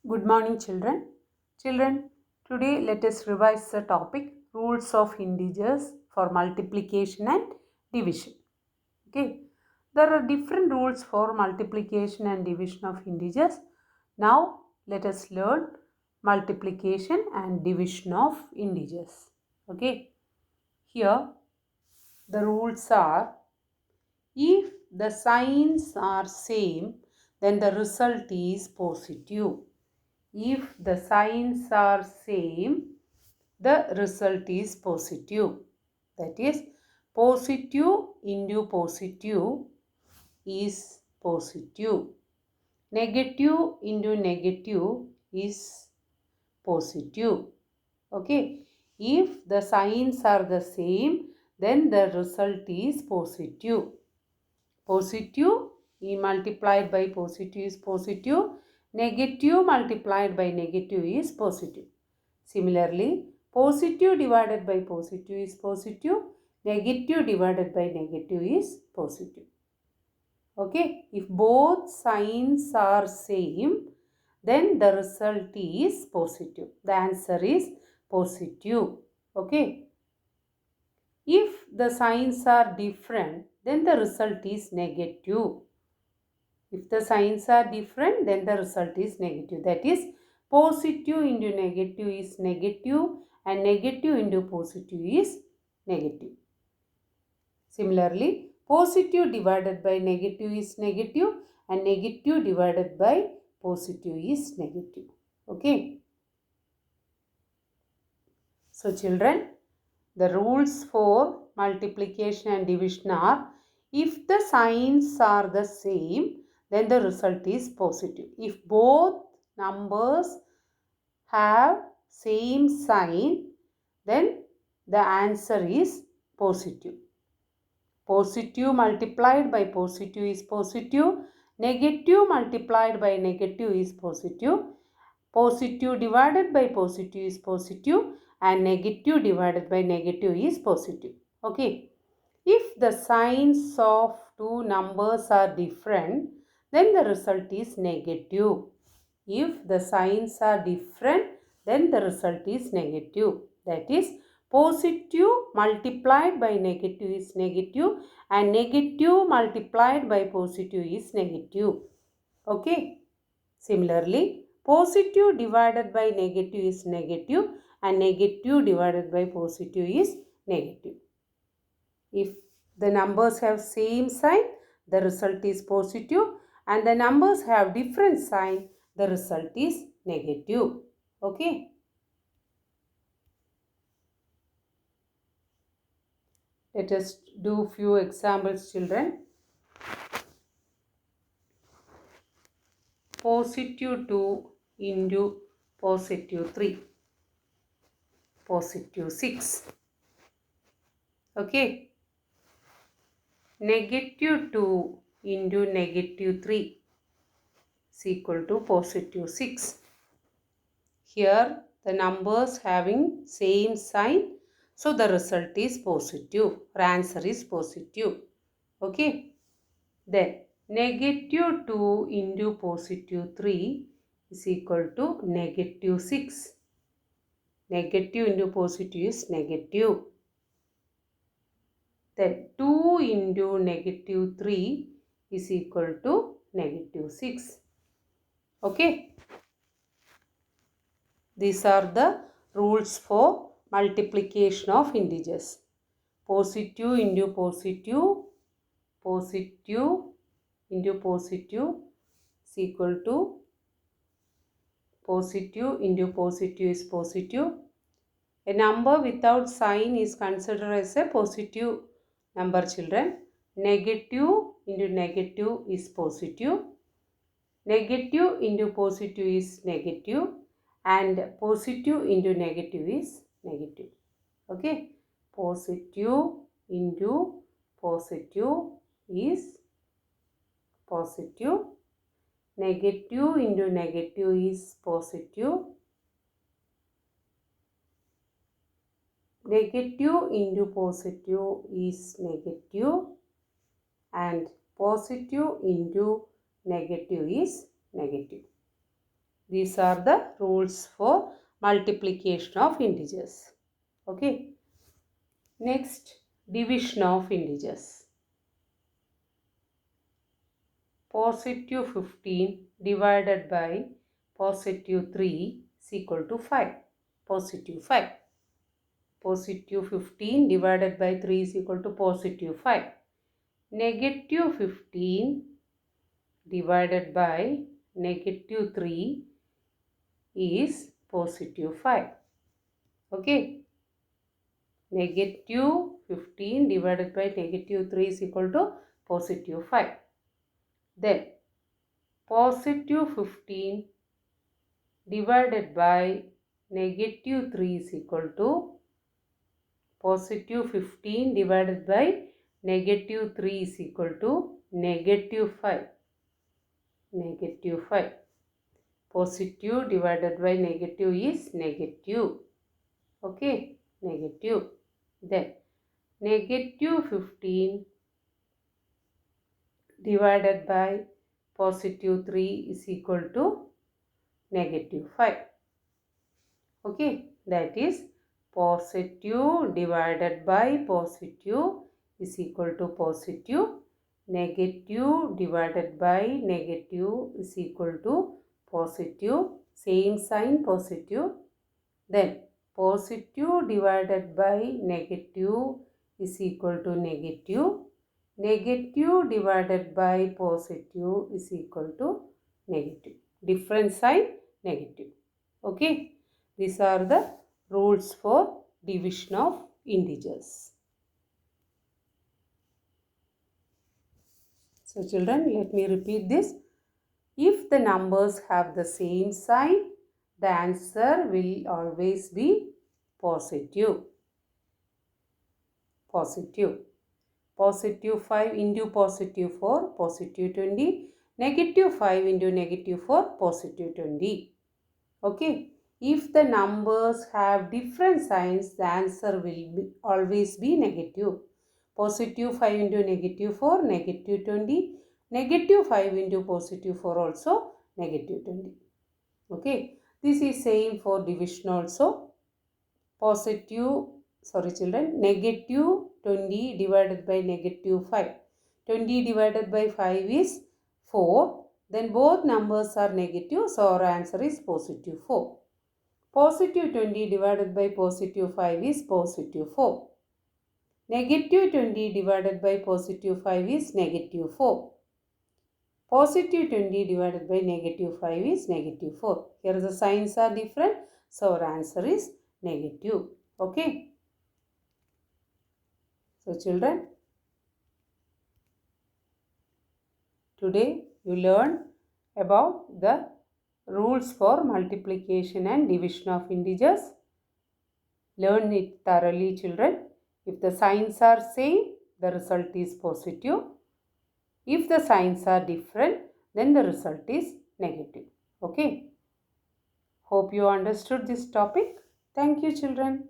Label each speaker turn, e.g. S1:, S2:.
S1: Good morning, children. Children, today let us revise the topic rules of integers for multiplication and division. Okay, there are different rules for multiplication and division of integers. Now let us learn multiplication and division of integers. Okay, here the rules are: if the signs are same, then the result is positive. If the signs are same, the result is positive. That is, positive into positive is positive. Negative into negative is positive. Okay. If the signs are the same, then the result is positive. Positive multiplied by positive is positive. Negative multiplied by negative is positive. Similarly, positive divided by positive is positive. Negative divided by negative is positive. Okay, if both signs are same, then the result is positive. The answer is positive. Okay. If the signs are different, then the result is negative. If the signs are different, then the result is negative. That is, positive into negative is negative and negative into positive is negative. Similarly, positive divided by negative is negative and negative divided by positive is negative. Okay. So children, the rules for multiplication and division are: if the signs are the same, then the result is positive. If both numbers have same sign, then the answer is positive. Positive multiplied by positive is positive. Negative multiplied by negative is positive. Positive divided by positive is positive and negative divided by negative is positive. Okay. If the signs of two numbers are different, then the result is negative. If the signs are different, then the result is negative. That is, positive multiplied by negative is negative and negative multiplied by positive is negative. Okay. Similarly, positive divided by negative is negative and negative divided by positive is negative. If the numbers have same sign, the result is positive, and the numbers have different sign, the result is negative. Okay. Let us do few examples, children. Positive 2 into positive 3. Positive 6. Okay. Negative 2 into negative 3 is equal to positive 6. Here the numbers having same sign, so the result is positive. Our answer is positive. Okay. Then negative 2 into positive 3 is equal to negative 6. Negative into positive is negative. Then 2 into negative 3 is equal to negative 6. Okay. These are the rules for multiplication of integers. Positive into positive, positive into positive is equal to positive into positive is positive. A number without sign is considered as a positive number, children. Negative into negative is positive. Negative into positive is negative. And positive into negative is negative. Okay. Positive into positive is positive. Negative into negative is positive. Negative into positive is negative. And positive into negative is negative. These are the rules for multiplication of integers. Okay. Next, division of integers. Positive 15 divided by positive 3 is equal to 5. Positive 5. Positive 15 divided by 3 is equal to positive 5. Negative 15 divided by negative 3 is positive 5. Okay. Negative 15 divided by negative 3 is equal to positive 5. Then positive 15 divided by negative 3 is equal to positive 15 divided by negative 3 is equal to negative 5. Negative 5. Positive divided by negative is negative. Okay, negative. Then negative 15 divided by positive 3 is equal to negative 5. Okay, that is positive divided by positive is equal to positive. Negative divided by negative is equal to positive. Same sign, positive. Then positive divided by negative is equal to negative. Negative divided by positive is equal to negative. Different sign, negative. Okay. These are the rules for division of integers. So children, let me repeat this. If the numbers have the same sign, the answer will always be positive. Positive. Positive 5 into positive 4, positive 20. Negative 5 into negative 4, positive 20. Okay. If the numbers have different signs, the answer will always be negative. Positive 5 into negative 4, negative 20. Negative 5 into positive 4 also, negative 20. Okay. This is same for division also. Negative 20 divided by negative 5. 20 divided by 5 is 4. Then both numbers are negative, so our answer is positive 4. Positive 20 divided by positive 5 is positive 4. Negative 20 divided by positive 5 is negative 4. Positive 20 divided by negative 5 is negative 4. Here the signs are different, so our answer is negative. Okay. So children, today you learn about the rules for multiplication and division of integers. Learn it thoroughly, children. If the signs are same, the result is positive. If the signs are different, then the result is negative. Okay. Hope you understood this topic. Thank you, children.